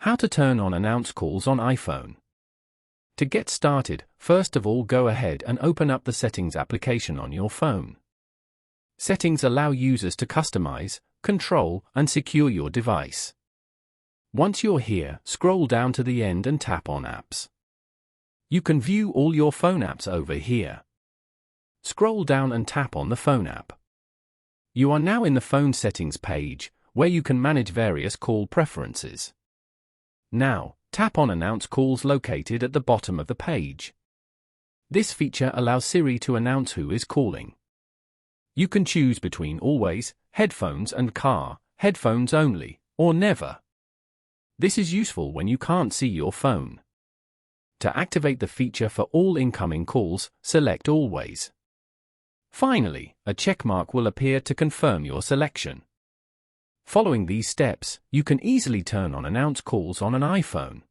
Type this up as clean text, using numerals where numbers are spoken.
How to turn on announce calls on iPhone. To get started, first of all go ahead and open up the Settings application on your phone. Settings allow users to customize, control, and secure your device. Once you're here, scroll down to the end and tap on Apps. You can view all your phone apps over here. Scroll down and tap on the Phone app. You are now in the Phone Settings page, where you can manage various call preferences. Now, tap on Announce Calls located at the bottom of the page. This feature allows Siri to announce who is calling. You can choose between always, headphones and car, headphones only, or never. This is useful when you can't see your phone. To activate the feature for all incoming calls, select Always. Finally, a checkmark will appear to confirm your selection. Following these steps, you can easily turn on announce calls on an iPhone.